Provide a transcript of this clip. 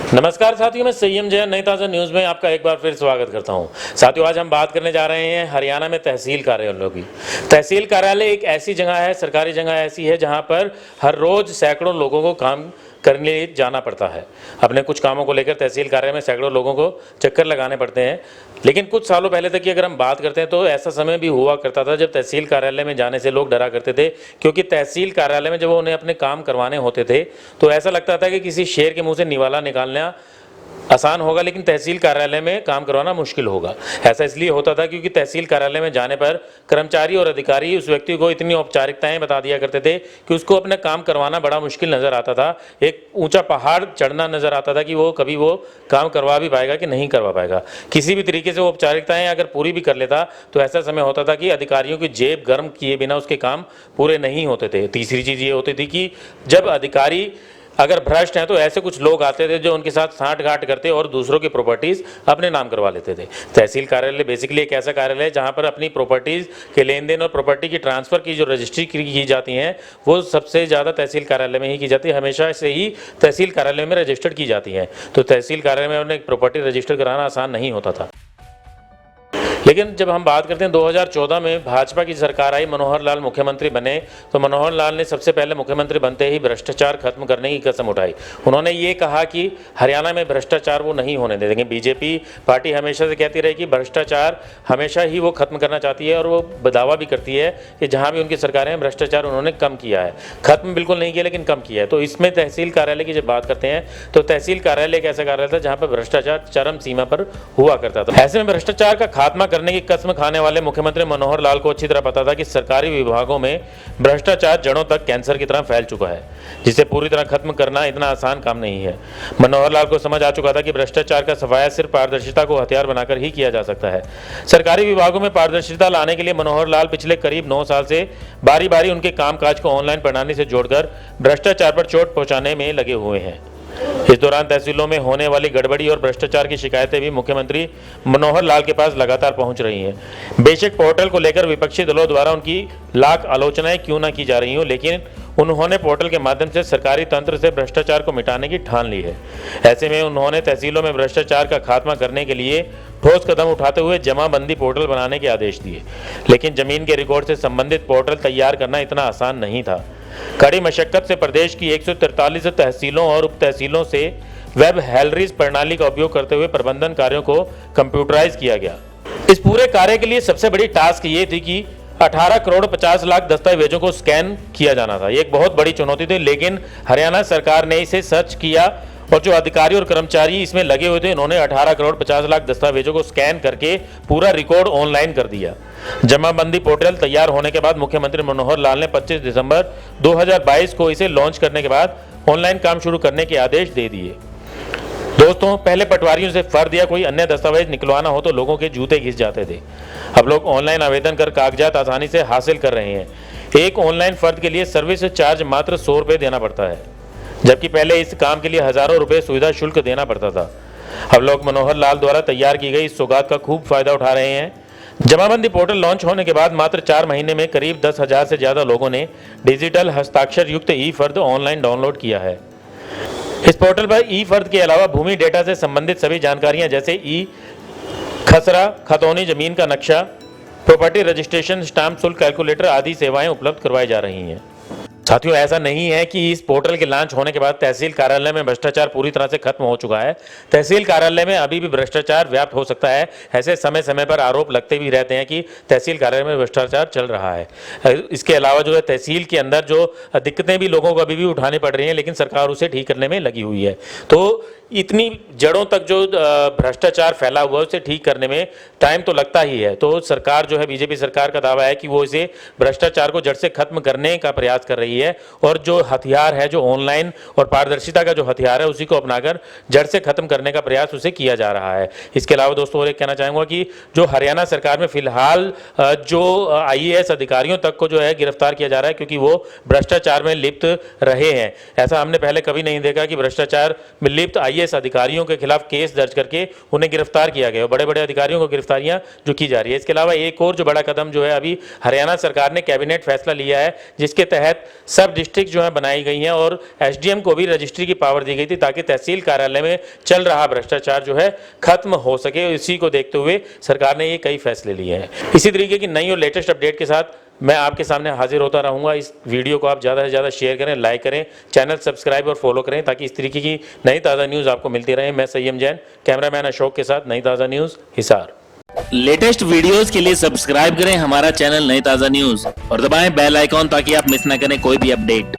नमस्कार साथियों, मैं संयम जैन नई ताज़ा न्यूज़ में आपका एक बार फिर स्वागत करता हूं। साथियों, आज हम बात करने जा रहे हैं हरियाणा में तहसील कार्यालयों की। तहसील कार्यालय एक ऐसी जगह है, सरकारी जगह ऐसी है जहां पर हर रोज सैकड़ों लोगों को काम करने जाना पड़ता है। अपने कुछ कामों को लेकर तहसील कार्यालय में सैकड़ों लोगों को चक्कर लगाने पड़ते हैं। लेकिन कुछ सालों पहले तक की अगर हम बात करते हैं तो ऐसा समय भी हुआ करता था जब तहसील कार्यालय में जाने से लोग डरा करते थे, क्योंकि तहसील कार्यालय में जब उन्हें अपने काम करवाने होते थे तो ऐसा लगता था कि किसी शेर के मुंह से निवाला निकालना आसान होगा, लेकिन तहसील कार्यालय में काम करवाना मुश्किल होगा। ऐसा इसलिए होता था क्योंकि तहसील कार्यालय में जाने पर कर्मचारी और अधिकारी उस व्यक्ति को इतनी औपचारिकताएं बता दिया करते थे कि उसको अपना काम करवाना बड़ा मुश्किल नजर आता था। एक ऊंचा पहाड़ चढ़ना नजर आता था कि वो कभी वो काम करवा भी पाएगा कि नहीं करवा पाएगा। किसी भी तरीके से वो औपचारिकताएं अगर पूरी भी कर लेता तो ऐसा समय होता था कि अधिकारियों की जेब गर्म किए बिना उसके काम पूरे नहीं होते थे। तीसरी चीज ये होती थी कि जब अधिकारी अगर भ्रष्ट हैं तो ऐसे कुछ लोग आते थे जो उनके साथ सांठ-गांठ करते और दूसरों की प्रॉपर्टीज अपने नाम करवा लेते थे। तहसील कार्यालय बेसिकली एक ऐसा कार्यालय है जहां पर अपनी प्रॉपर्टीज के लेन देन और प्रॉपर्टी की ट्रांसफर की जो रजिस्ट्री की जाती हैं वो सबसे ज़्यादा तहसील कार्यालय में ही की जाती है। हमेशा से ही तहसील कार्यालय में रजिस्टर्ड की जाती हैं। तो तहसील कार्यालय में उन्हें प्रॉपर्टी रजिस्टर कराना आसान नहीं होता था। लेकिन जब हम बात करते हैं 2014 में भाजपा की सरकार आई, मनोहर लाल मुख्यमंत्री बने, तो मनोहर लाल ने सबसे पहले मुख्यमंत्री बनते ही भ्रष्टाचार खत्म करने की कसम उठाई। उन्होंने ये कहा कि हरियाणा में भ्रष्टाचार वो नहीं होने देंगे। बीजेपी पार्टी हमेशा से कहती रही कि भ्रष्टाचार हमेशा ही वो खत्म करना चाहती है और वो दावा भी करती है कि जहाँ भी उनकी सरकारें हैं भ्रष्टाचार उन्होंने कम किया है। खत्म बिल्कुल नहीं किया लेकिन कम किया है। तो इसमें तहसील कार्यालय की जब बात करते हैं तो तहसील कार्यालय एक ऐसा कार्यालय था जहाँ पर भ्रष्टाचार चरम सीमा पर हुआ करता था। ऐसे में भ्रष्टाचार का खात्मा करने की कसम खाने वाले मुख्यमंत्री मनोहर लाल को अच्छी तरह पता था कि सरकारी विभागों में भ्रष्टाचार जड़ों तक कैंसर की तरह फैल चुका है, जिसे पूरी तरह खत्म करना इतना आसान काम नहीं है। मनोहर लाल को समझ आ चुका था कि भ्रष्टाचार का सफाया सिर्फ पारदर्शिता को हथियार बनाकर ही किया जा सकता है। सरकारी विभागों में पारदर्शिता लाने के लिए मनोहर लाल पिछले करीब 9 साल से बारी बारी उनके कामकाज को ऑनलाइन प्रणाली से जोड़कर भ्रष्टाचार पर चोट पहुंचाने में लगे हुए हैं। इस दौरान तहसीलों में होने वाली गड़बड़ी और भ्रष्टाचार की शिकायतें भी मुख्यमंत्री मनोहर लाल के पास लगातार पहुंच रही हैं। बेशक पोर्टल को लेकर विपक्षी दलों द्वारा उनकी लाख आलोचनाएं क्यों न की जा रही हो, लेकिन उन्होंने पोर्टल के माध्यम से सरकारी तंत्र से भ्रष्टाचार को मिटाने की ठान ली है। ऐसे में उन्होंने तहसीलों में भ्रष्टाचार का खात्मा करने के लिए ठोस कदम उठाते हुए जमाबंदी पोर्टल बनाने के आदेश दिए। लेकिन जमीन के रिकॉर्ड से संबंधित पोर्टल तैयार करना इतना आसान नहीं था। कड़ी मशक्कत से प्रदेश की 143 तहसीलों और उप तहसीलों से वेब हेलरीज प्रणाली का उपयोग करते हुए प्रबंधन कार्यों को कंप्यूटराइज किया गया। इस पूरे कार्य के लिए सबसे बड़ी टास्क ये थी कि 18 करोड़ 50 लाख दस्तावेजों को स्कैन किया जाना था। ये एक बहुत बड़ी चुनौती थी, लेकिन हरियाणा सरकार ने इसे सर्च किया और जो अधिकारी और कर्मचारी इसमें लगे हुए थे उन्होंने 18 करोड़ 50 लाख दस्तावेजों को स्कैन करके पूरा रिकॉर्ड ऑनलाइन कर दिया। जमाबंदी पोर्टल तैयार होने के बाद मुख्यमंत्री मनोहर लाल ने 25 दिसंबर 2022 को इसे लॉन्च करने के बाद ऑनलाइन काम शुरू करने के आदेश दे दिए। दोस्तों, पहले पटवारियों से फर्द या कोई अन्य दस्तावेज निकलवाना हो तो लोगों के जूते घिस जाते थे। अब लोग ऑनलाइन आवेदन कर कागजात आसानी से हासिल कर रहे हैं। एक ऑनलाइन फर्द के लिए सर्विस चार्ज मात्र 100 रुपये देना पड़ता है, जबकि पहले इस काम के लिए हजारों रुपए सुविधा शुल्क देना पड़ता था। अब लोग मनोहर लाल द्वारा तैयार की गई इस सौगात का खूब फायदा उठा रहे हैं। जमाबंदी पोर्टल लॉन्च होने के बाद मात्र 4 महीने में करीब 10,000 से ज्यादा लोगों ने डिजिटल हस्ताक्षर युक्त ई फर्द ऑनलाइन डाउनलोड किया है। इस पोर्टल पर ई फर्द के अलावा भूमि डेटा से संबंधित सभी जानकारियां जैसे ई खसरा, खतौनी, जमीन का नक्शा, प्रॉपर्टी रजिस्ट्रेशन, स्टाम्प शुल्क कैलकुलेटर आदि सेवाएं उपलब्ध करवाई जा रही हैं। साथियों, ऐसा नहीं है कि इस पोर्टल के लॉन्च होने के बाद तहसील कार्यालय में भ्रष्टाचार पूरी तरह से खत्म हो चुका है। तहसील कार्यालय में अभी भी भ्रष्टाचार व्याप्त हो सकता है। ऐसे समय समय पर आरोप लगते भी रहते हैं कि तहसील कार्यालय में भ्रष्टाचार चल रहा है। इसके अलावा जो है तहसील के अंदर जो दिक्कतें भी लोगों को अभी भी उठानी पड़ रही हैं, लेकिन सरकार उसे ठीक करने में लगी हुई है। तो इतनी जड़ों तक जो भ्रष्टाचार फैला हुआ है उसे ठीक करने में टाइम तो लगता ही है। तो सरकार जो है, बीजेपी सरकार का दावा है कि वो इसे भ्रष्टाचार को जड़ से खत्म करने का प्रयास कर रही है और जो हथियार है, जो ऑनलाइन और पारदर्शिता का जो हथियार है, उसी को अपनाकर जड़ से खत्म करने का प्रयास उसे किया जा रहा है। इसके अलावा दोस्तों और एक कहना चाहूँगा कि जो हरियाणा सरकार में फिलहाल जो IAS अधिकारियों तक को जो है गिरफ्तार किया जा रहा है, क्योंकि वो भ्रष्टाचार में लिप्त रहे हैं। ऐसा हमने पहले कभी नहीं देखा कि भ्रष्टाचार में लिप्त आईएएस अधिकारियों के खिलाफ केस दर्ज करके उन्हें गिरफ्तार किया गया। बड़े बड़े अधिकारियों को गिरफ्तारियां जो की जा रही है। इसके अलावा एक और जो बड़ा कदम जो है अभी हरियाणा सरकार ने कैबिनेट फैसला लिया है, जिसके तहत सब डिस्ट्रिक्ट जो है बनाई गई हैं और एसडीएम को भी रजिस्ट्री की पावर दी गई थी ताकि तहसील कार्यालय में चल रहा भ्रष्टाचार जो है खत्म हो सके। इसी को देखते हुए सरकार ने ये कई फैसले लिए हैं। इसी तरीके की नई और लेटेस्ट अपडेट के साथ मैं आपके सामने हाजिर होता रहूंगा। इस वीडियो को आप ज़्यादा से ज़्यादा शेयर करें, लाइक करें, चैनल सब्सक्राइब और फॉलो करें ताकि इस तरीके की नई ताज़ा न्यूज़ आपको मिलती रहे। मैं संयम जैन, कैमरामैन अशोक के साथ नई ताज़ा न्यूज़, हिसार। लेटेस्ट वीडियोस के लिए सब्सक्राइब करें हमारा चैनल नई ताज़ा न्यूज़ और दबाएं बेल आइकॉन ताकि आप मिस ना करें कोई भी अपडेट।